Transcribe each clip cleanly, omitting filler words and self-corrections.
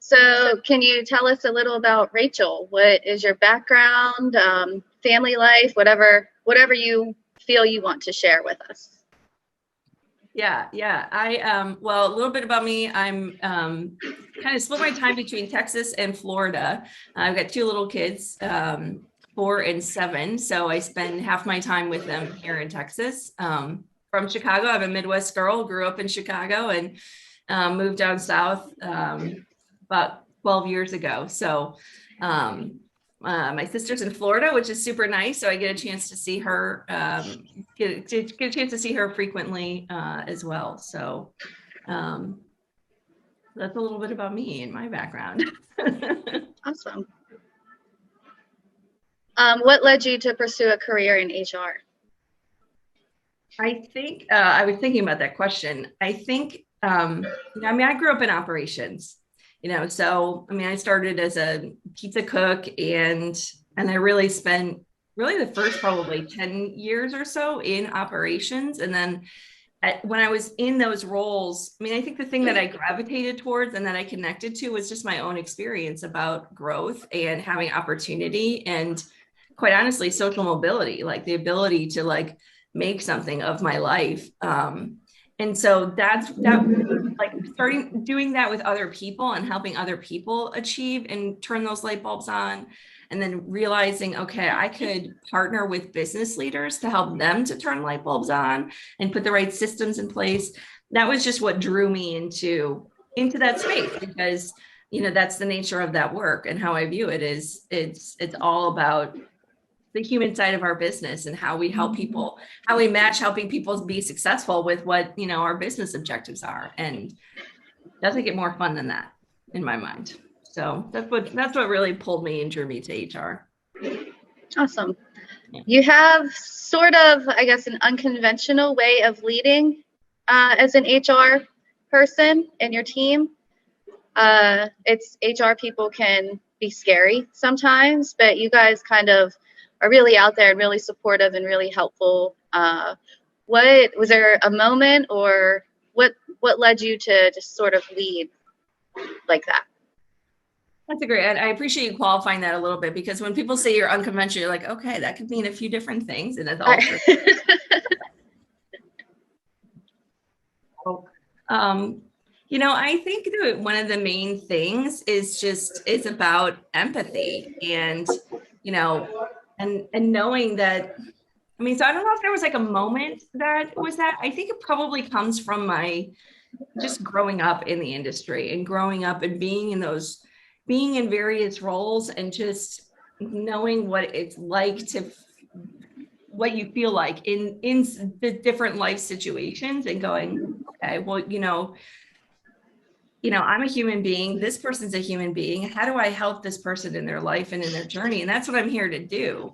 So can you tell us a little about Rachael? What is your background, family life, whatever you feel you want to share with us? Yeah. Well, a little bit about me. I'm kind of split my time between Texas and Florida. I've got two little kids, 4 and 7. So I spend half my time with them here in Texas. From Chicago, I'm a Midwest girl, grew up in Chicago and moved down south about 12 years ago. So my sister's in Florida, which is super nice. So I get a chance to see her, get a chance to see her frequently as well. So that's a little bit about me and my background. Awesome. What led you to pursue a career in HR? I think I was thinking about that question. I think, I grew up in operations, so, I started as a pizza cook and I really spent the first probably 10 years or so in operations. And then when I was in those roles, I think the thing that I gravitated towards and that I connected to was just my own experience about growth and having opportunity and, quite honestly, social mobility, like the ability to make something of my life. And so that starting doing that with other people and helping other people achieve and turn those light bulbs on. And then realizing, okay, I could partner with business leaders to help them to turn light bulbs on and put the right systems in place. That was just what drew me into that space, because, that's the nature of that work. And how I view it is it's all about the human side of our business and how we help people, how we match helping people be successful with what, our business objectives are. And it doesn't get more fun than that in my mind. So that's what really pulled me and drew me to HR. Awesome. Yeah. You have sort of, I guess, an unconventional way of leading as an HR person in your team. It's HR people can be scary sometimes, but you guys kind of are really out there and really supportive and really helpful. What was there a moment or what led you to just sort of lead like that? That's a great, I appreciate you qualifying that a little bit, because when people say you're unconventional, you're like, okay, that could mean a few different things. And it's all true. I think that one of the main things is it's about empathy and, and knowing that, so I don't know if there was a moment that was that. I think it probably comes from my just growing up in the industry and growing up and being in various roles and just knowing what it's like what you feel like in the different life situations and going, okay, well, I'm a human being. This person's a human being. How do I help this person in their life and in their journey? And that's what I'm here to do.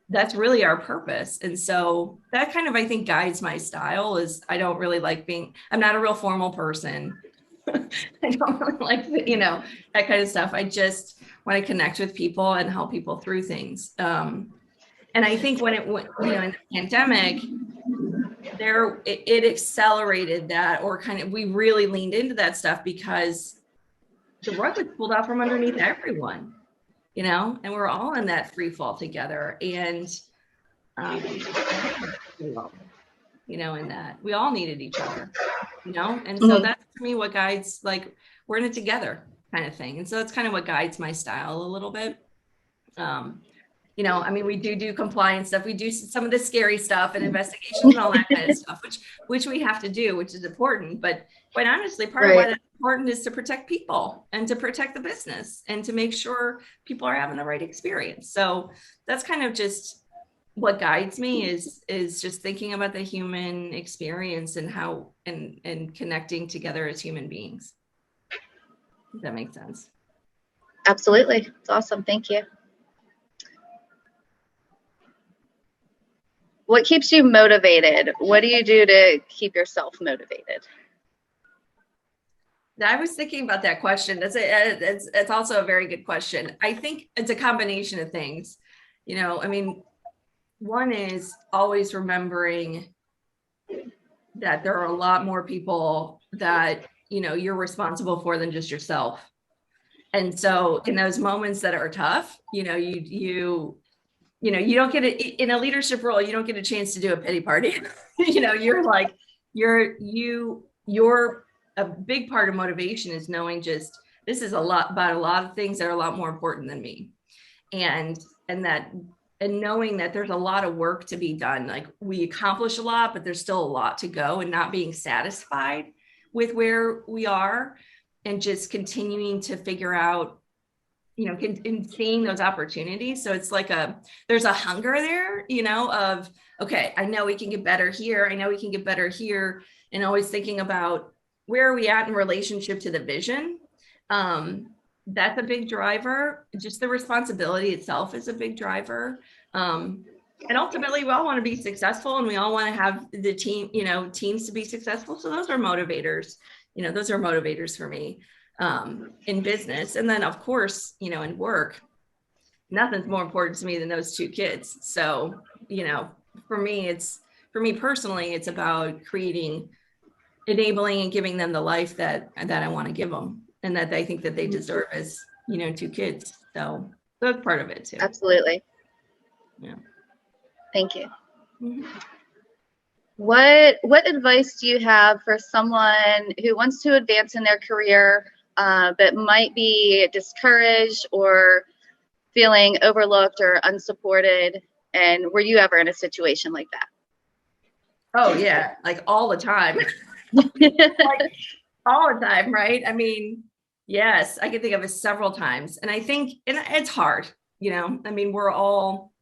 That's really our purpose. And so that kind of, I think, guides my style. Is I don't really I'm not a real formal person. I don't really like, that kind of stuff. I just want to connect with people and help people through things. And I think when in the pandemic, it accelerated that, or kind of, we really leaned into that stuff because the rug was pulled out from underneath everyone, and we're all in that free fall together. And, in that we all needed each other, and so that's for me what guides, we're in it together kind of thing. And so that's kind of what guides my style a little bit. We do compliance stuff. We do some of the scary stuff and investigations and all that kind of stuff, which we have to do, which is important. But quite honestly, part of why that's important is to protect people and to protect the business and to make sure people are having the right experience. So that's kind of just what guides me is just thinking about the human experience and how and connecting together as human beings. If that makes sense. Absolutely. It's awesome. Thank you. What keeps you motivated? What do you do to keep yourself motivated? I was thinking about that question. It's also a very good question. I think it's a combination of things. One is always remembering that there are a lot more people that, you're responsible for than just yourself. And so in those moments that are tough, you don't get it in a leadership role, you don't get a chance to do a pity party. You're like, you're a big part of motivation is knowing just, this is about a lot of things that are a lot more important than me. And knowing that there's a lot of work to be done. Like, we accomplish a lot, but there's still a lot to go, and not being satisfied with where we are, and just continuing to figure out, in seeing those opportunities. So it's like there's a hunger there, of, okay, I know we can get better here. I know we can get better here. And always thinking about, where are we at in relationship to the vision? That's a big driver. Just the responsibility itself is a big driver. And ultimately, we all want to be successful, and we all want to have the teams to be successful. So those are motivators. Those are motivators for me in business. And then, of course, in work, nothing's more important to me than those two kids. So, for me personally, it's about enabling and giving them the life that I want to give them, and that I think that they deserve as, two kids. So that's part of it too. Absolutely. Yeah. Thank you. Mm-hmm. What advice do you have for someone who wants to advance in their career, but might be discouraged or feeling overlooked or unsupported? And were you ever in a situation like that? Oh yeah, like all the time. Like all the time, right? I mean, yes, I can think of it several times. And I think, and it's hard, I mean, we're all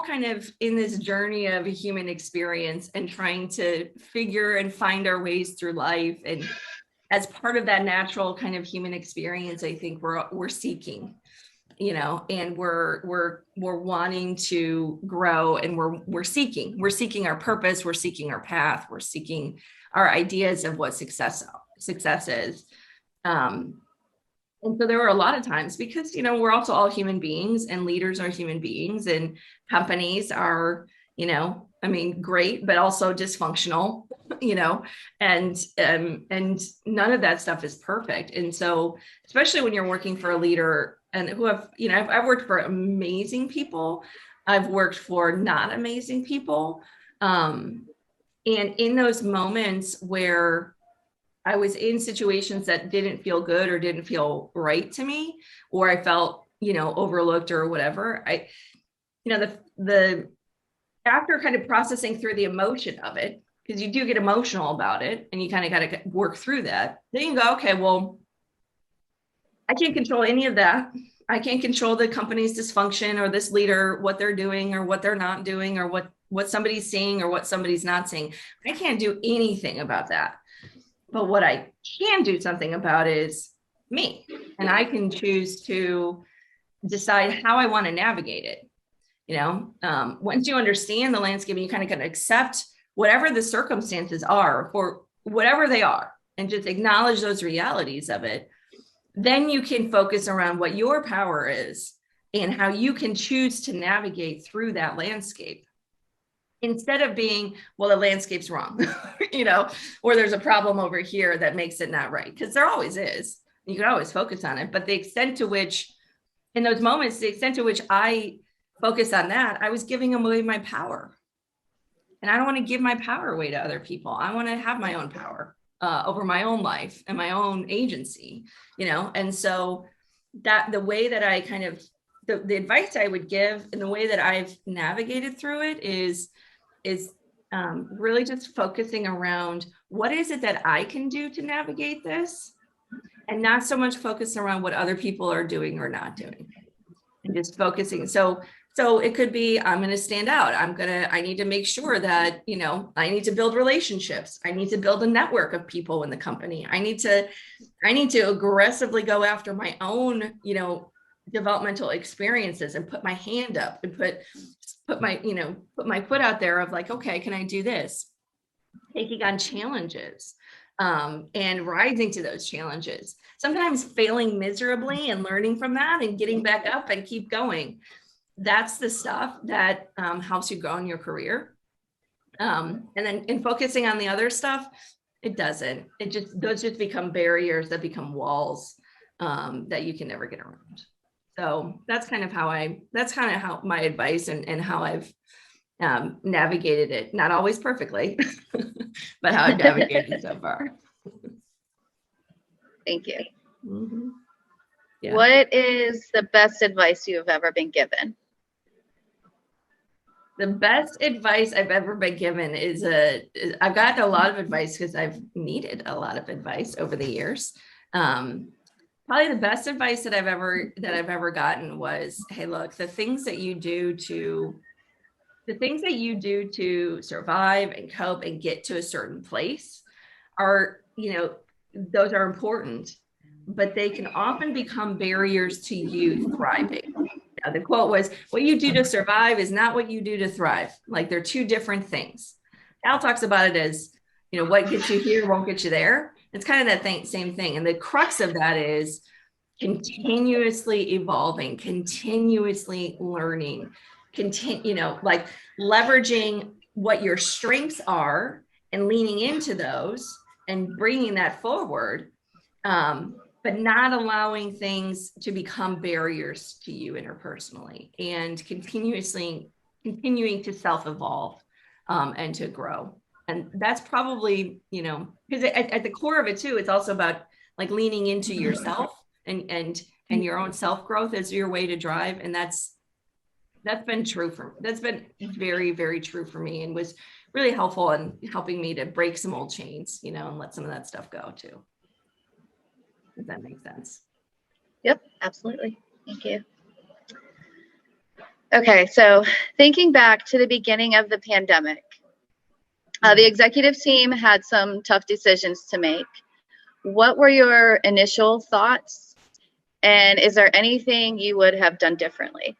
kind of in this journey of a human experience, and trying to figure and find our ways through life. And as part of that natural kind of human experience, I think we're seeking, and we're wanting to grow, and we're seeking our purpose, we're seeking our path, we're seeking our ideas of what success is. And so there were a lot of times, because, we're also all human beings, and leaders are human beings, and companies are, great, but also dysfunctional, and none of that stuff is perfect. And so, especially when you're working for a leader, and I've worked for amazing people, I've worked for not amazing people. And in those moments where I was in situations that didn't feel good or didn't feel right to me, or I felt, overlooked or whatever, the after kind of processing through the emotion of it, because you do get emotional about it, and you kind of got to work through that. Then you go, okay, well, I can't control any of that. I can't control the company's dysfunction, or this leader, what they're doing or what they're not doing, or what somebody's seeing or what somebody's not seeing. I can't do anything about that. But what I can do something about is me. And I can choose to decide how I want to navigate it. Once you understand the landscape, and you kind of accept whatever the circumstances are, for whatever they are, and just acknowledge those realities of it, then you can focus around what your power is and how you can choose to navigate through that landscape. Instead of being, well, the landscape's wrong, or there's a problem over here that makes it not right, because there always is. You can always focus on it. But the extent to which, in those moments, the extent to which I focus on that, I was giving away my power. And I don't want to give my power away to other people. I want to have my own power over my own life and my own agency, And so that the way that I kind of, the advice I would give, and the way that I've navigated through it is really just focusing around, what is it that I can do to navigate this, and not so much focus around what other people are doing or not doing, and just focusing. So it could be, I'm going to stand out. I need to make sure that, I need to build relationships. I need to build a network of people in the company. I need to aggressively go after my own, developmental experiences, and put my hand up, and put my foot out there of like, okay, can I do this? Taking on challenges, and rising to those challenges, sometimes failing miserably and learning from that and getting back up and keep going. That's the stuff that helps you grow in your career. And then in focusing on the other stuff, It doesn't. Those just become barriers that become walls that you can never get around. So that's kind of how my advice and how I've navigated it. Not always perfectly, but how I've navigated so far. Thank you. Mm-hmm. Yeah. What is the best advice you have ever been given? The best advice I've ever been given is I've gotten a lot of advice because I've needed a lot of advice over the years. Probably the best advice that I've ever gotten was, hey, look, the things that you do to survive and cope and get to a certain place are, those are important, but they can often become barriers to you thriving. Now, the quote was, what you do to survive is not what you do to thrive. Like, they're two different things. Al talks about it as, what gets you here won't get you there. It's kind of that same thing. And the crux of that is continuously evolving, continuously learning, like leveraging what your strengths are and leaning into those and bringing that forward. But not allowing things to become barriers to you interpersonally, and continuing to self-evolve and to grow. And that's probably, because at the core of it too, it's also about like leaning into yourself and your own self-growth as your way to drive. And that's been very, very true for me, and was really helpful in helping me to break some old chains, and let some of that stuff go too. Does that make sense? Yep, absolutely. Thank you. Okay, so thinking back to the beginning of the pandemic, the executive team had some tough decisions to make. What were your initial thoughts? And is there anything you would have done differently?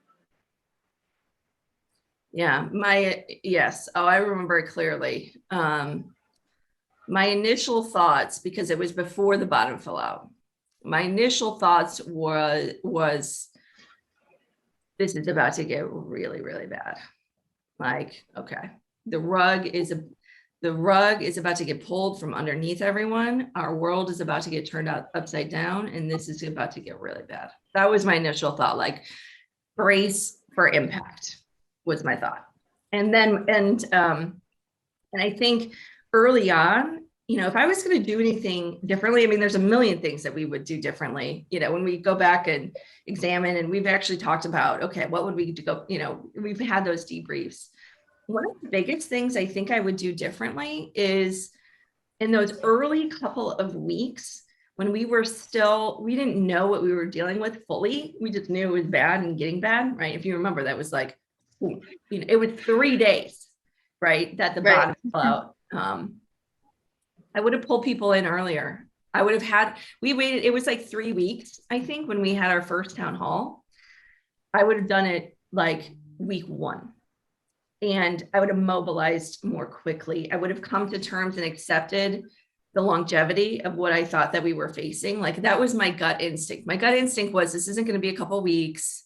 Yeah, yes. Oh, I remember it clearly. My initial thoughts, because it was before the bottom fell out, my initial thoughts was this is about to get really, really bad. Like, okay, the rug is about to get pulled from underneath everyone. Our world is about to get turned upside down, and this is about to get really bad. That was my initial thought, like brace for impact was my thought. And then, and I think early on, if I was going to do anything differently, I mean, there's a million things that we would do differently, when we go back and examine, and we've actually talked about, okay, what would we go, we've had those debriefs. One of the biggest things I think I would do differently is in those early couple of weeks when we didn't know what we were dealing with fully. We just knew it was bad and getting bad, right? If you remember, that was like, it was 3 days, right? That the bottom fell out. I would have pulled people in earlier. We waited, it was like 3 weeks, I think, when we had our first town hall. I would have done it like week 1. And I would have mobilized more quickly. I would have come to terms and accepted the longevity of what I thought that we were facing. Like, that was my gut instinct. My gut instinct was, this isn't going to be a couple of weeks.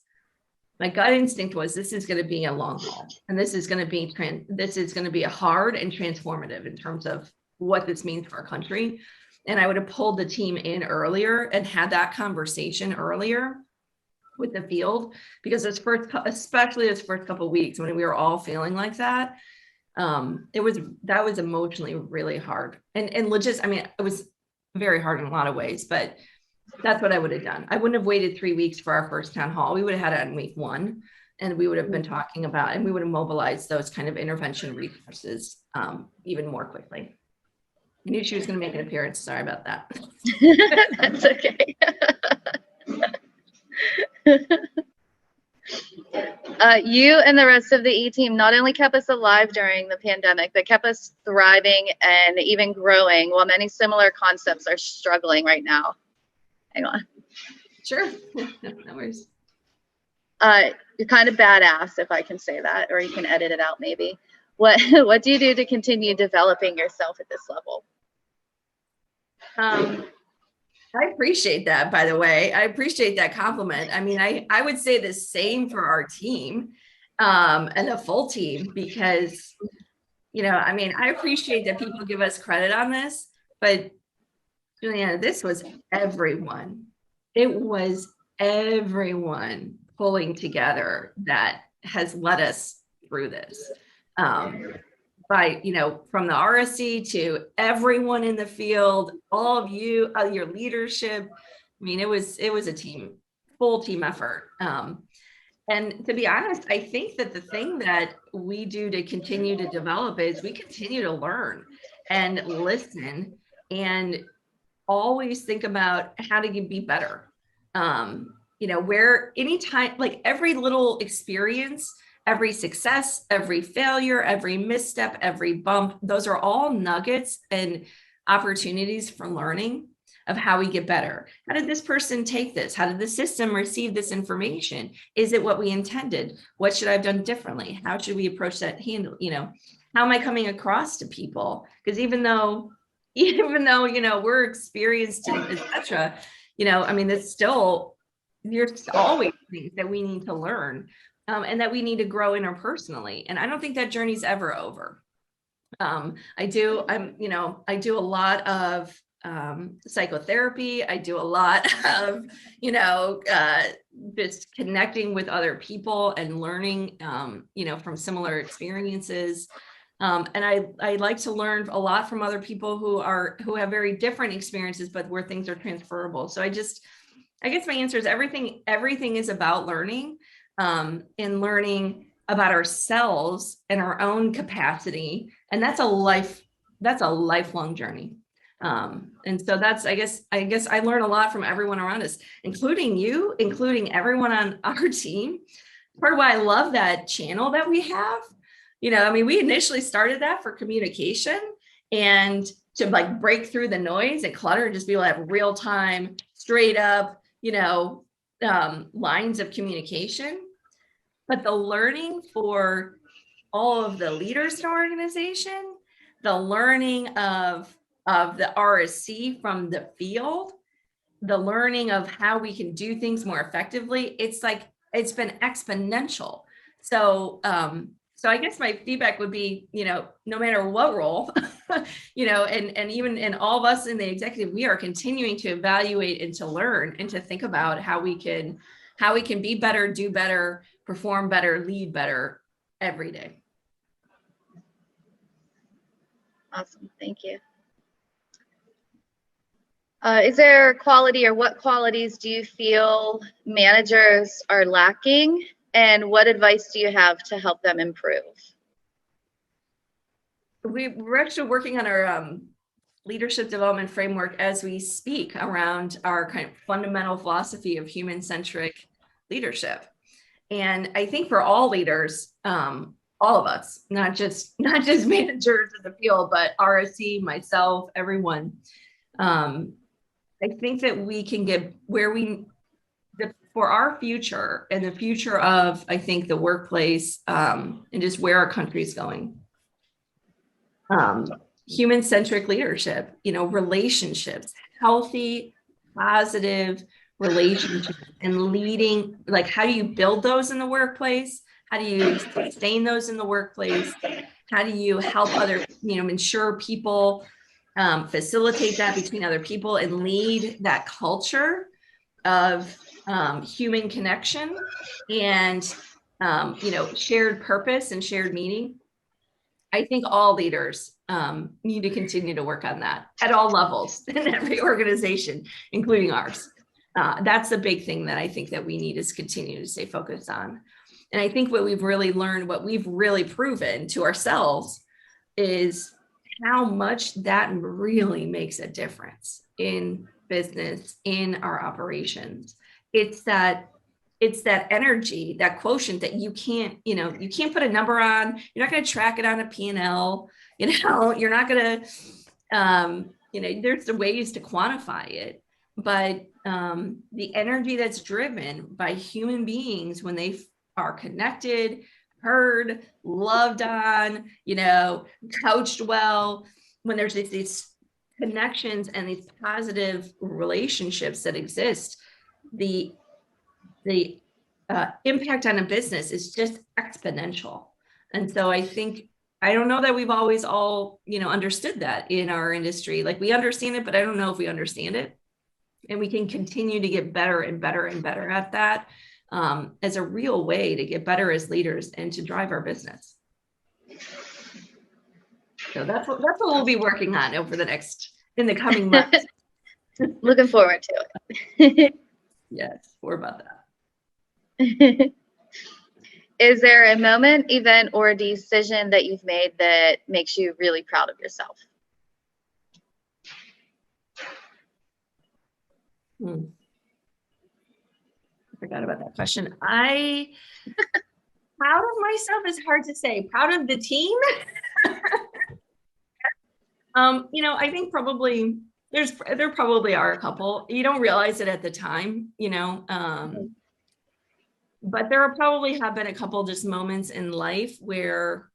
My gut instinct was, this is going to be a long haul. And this is going to be a hard and transformative in terms of what this means for our country. And I would have pulled the team in earlier and had that conversation earlier with the field, because especially those first couple of weeks when we were all feeling like that, that was emotionally really hard and I mean, it was very hard in a lot of ways, but that's what I would have done. I wouldn't have waited 3 weeks for our first town hall. We would have had it in week 1, and we would have been talking about, and we would have mobilized those kind of intervention resources even more quickly. I knew she was going to make an appearance. Sorry about that. That's okay. You and the rest of the E-team not only kept us alive during the pandemic, but kept us thriving and even growing, while many similar concepts are struggling right now. Hang on. Sure. No worries. You're kind of badass, if I can say that, or you can edit it out maybe. What do you do to continue developing yourself at this level? I appreciate that, by the way. I appreciate that compliment. I mean, I would say the same for our team and the full team, because, I mean, I appreciate that people give us credit on this, But Julianna, this was everyone. It was everyone pulling together that has led us through this. By, from the RSC to everyone in the field, all of you, your leadership. I mean, it was a full team effort. And to be honest, I think that the thing that we do to continue to develop is we continue to learn and listen and always think about how to be better. Where anytime, like every little experience, every success, every failure, every misstep, every bump, those are all nuggets and opportunities for learning of how we get better. How did this person take this? How did the system receive this information? Is it what we intended? What should I have done differently? How should we approach that handle? How am I coming across to people? Because even though, we're experienced, etc., it's still, there's always things that we need to learn. And that we need to grow interpersonally. And I don't think that journey's ever over. I do a lot of psychotherapy. I do a lot of, just connecting with other people and learning, from similar experiences. And I like to learn a lot from other people who have very different experiences, but where things are transferable. So I guess my answer is everything is about learning. And learning about ourselves and our own capacity. And that's a lifelong journey. And so that's, I guess I learn a lot from everyone around us, including you, including everyone on our team. Part of why I love that channel that we have, we initially started that for communication and to like break through the noise and clutter and just be able to have real time, straight up, lines of communication. But the learning for all of the leaders in our organization, the learning of the RSC from the field, the learning of how we can do things more effectively, it's been exponential. So I guess my feedback would be, no matter what role, and even in all of us in the executive, we are continuing to evaluate and to learn and to think about how we can be better, do better, perform better, lead better every day. Awesome. Thank you. Is there a quality or what qualities do you feel managers are lacking, and what advice do you have to help them improve? We're actually working on our leadership development framework as we speak around our kind of fundamental philosophy of human-centric leadership. And I think for all leaders, all of us, not just managers in the field, but RSC, myself, everyone, I think that we can get for our future and the future of, I think, the workplace and just where our country is going. Human-centric leadership, relationships, healthy, positive relationships, and leading, like how do you build those in the workplace? How do you sustain those in the workplace? How do you help other, ensure people facilitate that between other people and lead that culture of human connection and, shared purpose and shared meaning? I think all leaders need to continue to work on that at all levels in every organization, including ours. That's the big thing that I think that we need is continue to stay focused on. And I think what we've really learned, what we've really proven to ourselves is how much that really makes a difference in business, in our operations. It's that energy, that quotient that you can't put a number on. You're not going to track it on a P&L. You're not going to, there's the ways to quantify it, but the energy that's driven by human beings when they are connected, heard, loved on, coached well, when there's these connections and these positive relationships that exist, the impact on a business is just exponential. And so I think I don't know that we've always all, understood that in our industry. Like we understand it, but I don't know if we understand it. And we can continue to get better and better and better at that as a real way to get better as leaders and to drive our business. So that's what we'll be working on in the coming months. Looking forward to it. Yes, we're about that. Is there a moment, event, or decision that you've made that makes you really proud of yourself? I forgot about that question. Proud of myself is hard to say. Proud of the team? I think probably there probably are a couple. You don't realize it at the time, but there probably have been a couple just moments in life where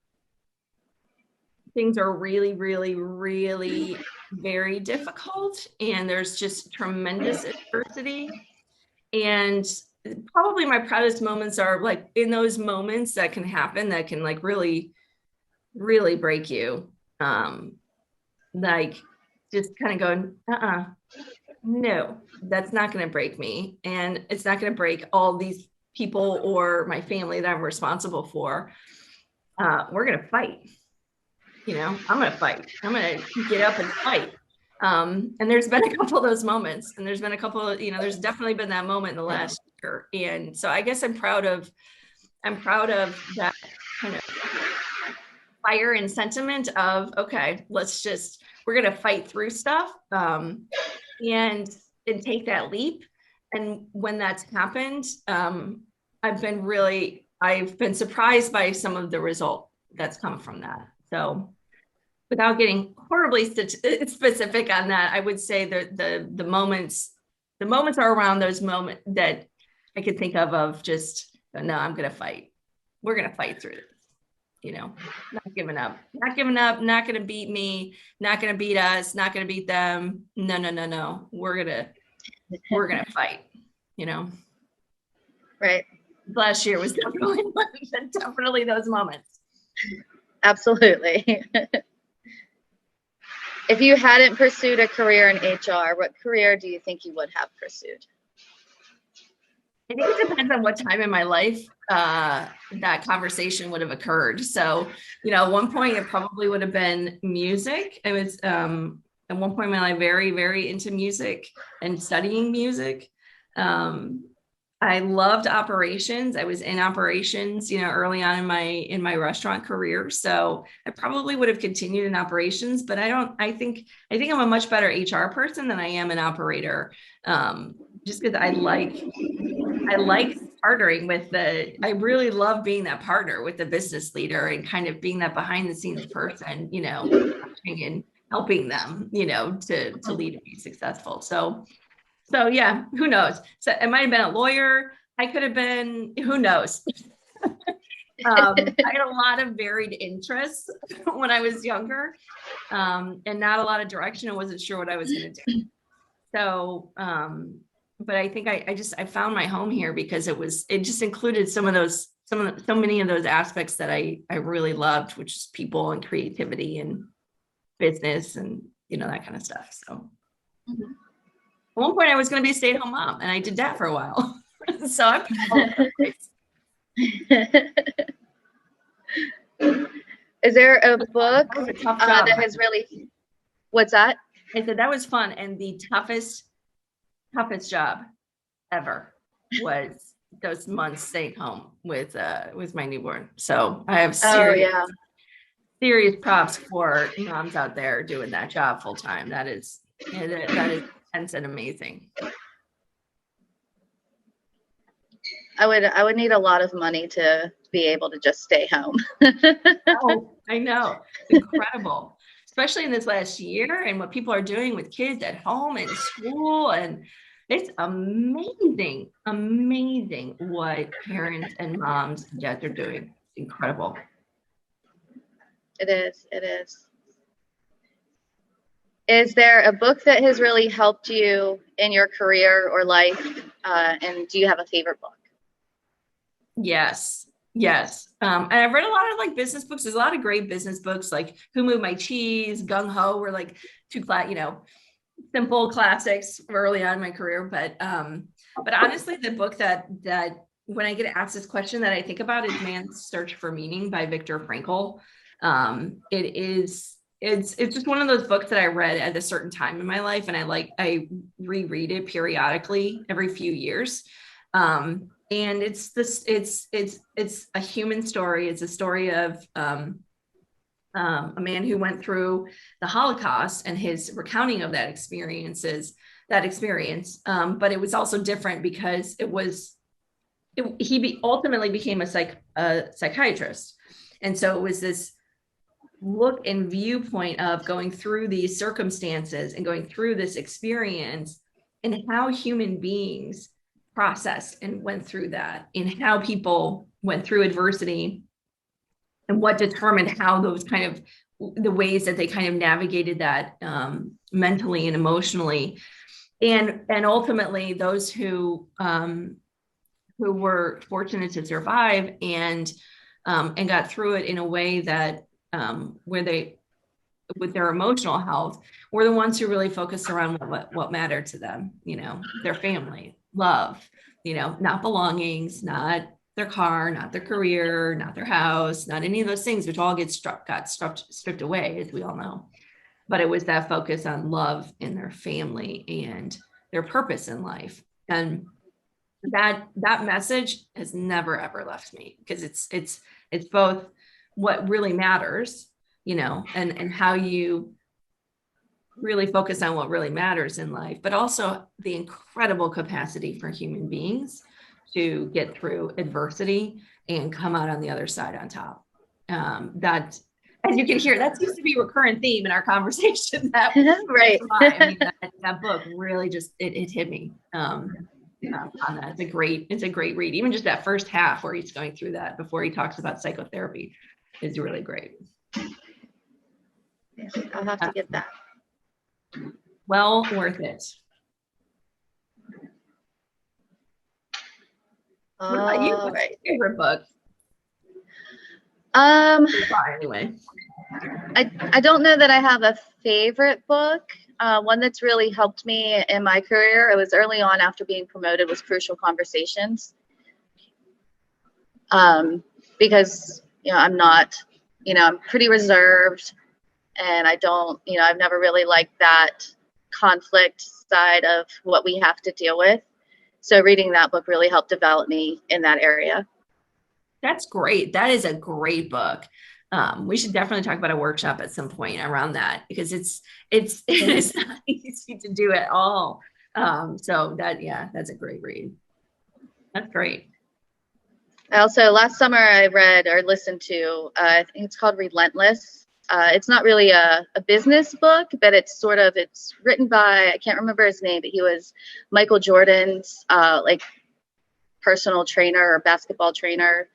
things are really, really, really very difficult, and there's just tremendous adversity. And probably my proudest moments are like in those moments that can happen that can like really, really break you. Like just kind of going, no, that's not going to break me. And it's not going to break all these people or my family that I'm responsible for. We're going to fight. I'm going to fight. I'm going to get up and fight. And there's been a couple of those moments, and there's been a couple of, there's definitely been that moment in the last year. And so I guess I'm proud of that kind of fire and sentiment of, okay, we're going to fight through stuff, and take that leap. And when that's happened, I've been surprised by some of the result that's come from that. So without getting horribly specific on that, I would say that the moments are around those moments that I could think of just, no, I'm going to fight. We're going to fight through it. Not giving up, not going to beat me, not going to beat us, not going to beat them. No. We're going to fight, Right. Last year was definitely those moments. Absolutely. If you hadn't pursued a career in HR, what career do you think you would have pursued? I think it depends on what time in my life that conversation would have occurred. So, at one point it probably would have been music. I was at one point in my life very, very into music and studying music. I loved operations. I was in operations, early on in my restaurant career. So I probably would have continued in operations, but I think I'm a much better HR person than I am an operator. Just because I like partnering with I really love being that partner with the business leader and kind of being that behind the scenes person, and helping them, to lead and be successful. So yeah, who knows? So it might have been a lawyer. I could have been, who knows? I had a lot of varied interests when I was younger, and not a lot of direction. I wasn't sure what I was going to do. So, but I think I found my home here because it just included so many of those aspects that I really loved, which is people and creativity and business and, that kind of stuff. So. Mm-hmm. At one point I was going to be a stay-at-home mom, and I did that for a while. So I'm Is there a book that has really, what's that? I said that was fun. And the toughest job ever was those months staying home with my newborn. So I have serious props for moms out there doing that job full time. That is intense and amazing. I would need a lot of money to be able to just stay home. Oh, I know. It's incredible. Especially in this last year and what people are doing with kids at home and school. And it's amazing what parents and moms and dads are doing. It's incredible. It is. Is there a book that has really helped you in your career or life? And do you have a favorite book? Yes. Yes. And I've read a lot of like business books. There's a lot of great business books, like Who Moved My Cheese, Gung Ho, were like two simple classics early on in my career. But honestly, the book that when I get asked this question that I think about is Man's Search for Meaning by Viktor Frankl. It's just one of those books that I read at a certain time in my life, and I reread it periodically every few years. And it's a human story. It's a story of a man who went through the Holocaust and his recounting of that experience. But it was also different because he ultimately became a psychiatrist. And so it was this look and viewpoint of going through these circumstances and going through this experience and how human beings processed and went through that, and how people went through adversity and what determined how those kind of the ways that they kind of navigated that mentally and emotionally. And ultimately those who were fortunate to survive and got through it in a way that where they, with their emotional health, were the ones who really focused around what mattered to them, their family, love, not belongings, not their car, not their career, not their house, not any of those things, which all got stripped away, as we all know. But it was that focus on love in their family and their purpose in life. And that message has never, ever left me, because it's both what really matters, and how you really focus on what really matters in life, but also the incredible capacity for human beings to get through adversity and come out on the other side on top. That, as you can hear, that seems to be a recurrent theme in our conversation. Right. I mean, that book really just, it hit me on that. It's a great read. Even just that first half where he's going through that before he talks about psychotherapy is really great. Yeah, I'll have to get that. Well worth it. What about you? What's your favorite book? Anyway, I don't know that I have a favorite book. One that's really helped me in my career, it was early on after being promoted, was Crucial Conversations. Because, I'm not, I'm pretty reserved, and I don't, I've never really liked that conflict side of what we have to deal with. So reading that book really helped develop me in that area. That's great. That is a great book. We should definitely talk about a workshop at some point around that, because it is not easy to do at all. So that's a great read. That's great. I also, last summer, I read or listened to, I think it's called Relentless. It's not really a business book, but it's written by, I can't remember his name, but he was Michael Jordan's personal trainer or basketball trainer.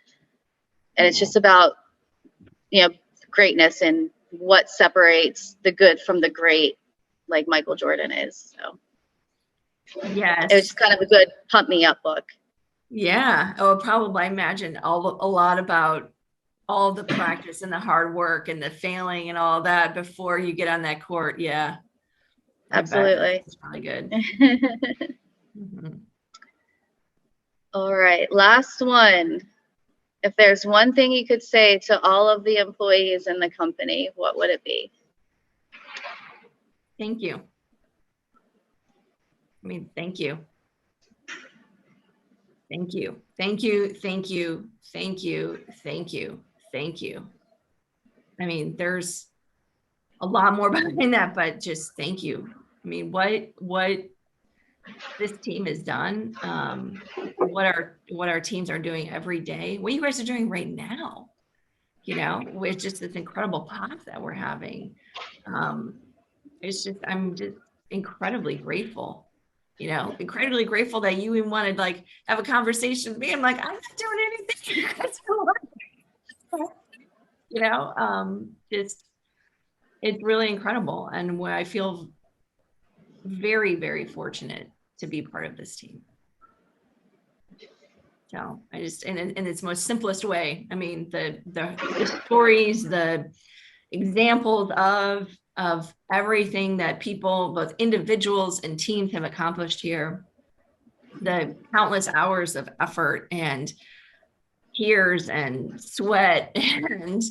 And it's just about, greatness and what separates the good from the great, like Michael Jordan is. So yes, it was just kind of a good pump me up book. Yeah. Oh, probably, I imagine a lot about all the practice and the hard work and the failing and all that before you get on that court. Yeah. Absolutely. It's really good. Mm-hmm. All right. Last one. If there's one thing you could say to all of the employees in the company, what would it be? Thank you. Thank you. Thank you. Thank you. Thank you. Thank you. Thank you. Thank you. There's a lot more behind that, but just thank you. What this team has done, what our teams are doing every day, what you guys are doing right now, with just this incredible path that we're having. I'm just incredibly grateful. Incredibly grateful that you even wanted to have a conversation with me. I'm like, I'm not doing anything. It's really incredible. And where I feel very, very fortunate to be part of this team. So I just, and in its most simplest way, I mean, the stories, the examples of everything that people, both individuals and teams, have accomplished here, the countless hours of effort and tears and sweat and,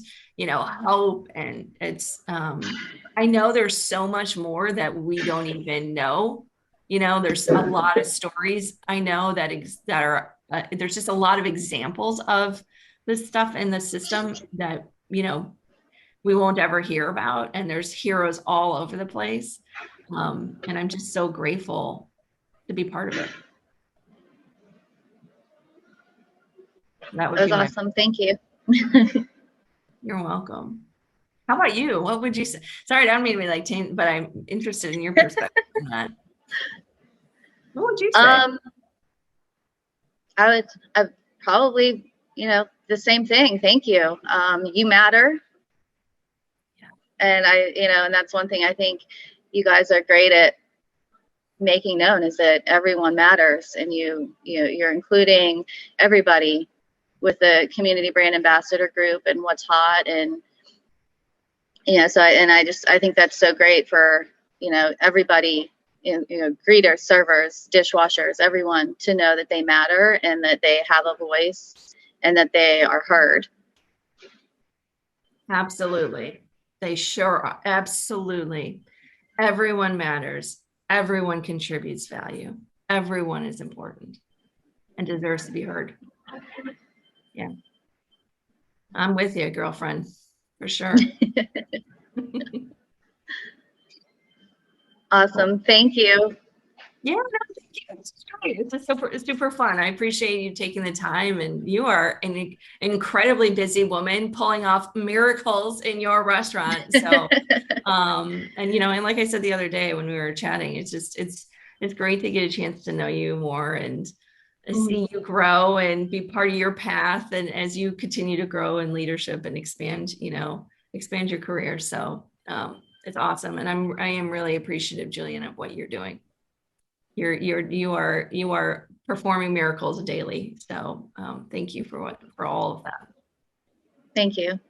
hope. And it's, I know there's so much more that we don't even know. There's a lot of stories I know that are, there's just a lot of examples of this stuff in the system that, we won't ever hear about. And there's heroes all over the place. And I'm just so grateful to be part of it. That was awesome. Thank you. You're welcome. How about you? What would you say? Sorry, I don't mean to be like, but I'm interested in your perspective on that. What would you say? I would probably, the same thing. Thank you. You matter. Yeah. And and that's one thing I think you guys are great at making known, is that everyone matters, and you're including everybody with the community brand ambassador group and what's hot. And so I think that's so great for everybody, greeters, servers, dishwashers, everyone, to know that they matter and that they have a voice and that they are heard. Absolutely. They sure are. Absolutely. Everyone matters. Everyone contributes value. Everyone is important and deserves to be heard. Yeah. I'm with you, girlfriend, for sure. Awesome. Thank you. Yeah, no, thank you. It's just super fun. I appreciate you taking the time, and you are an incredibly busy woman pulling off miracles in your restaurant. So, and like I said the other day when we were chatting, it's great to get a chance to know you more and see you grow and be part of your path. And as you continue to grow in leadership and expand your career. So, it's awesome. And I am really appreciative, Julianna, of what you're doing. You are performing miracles daily. So thank you for all of that. Thank you.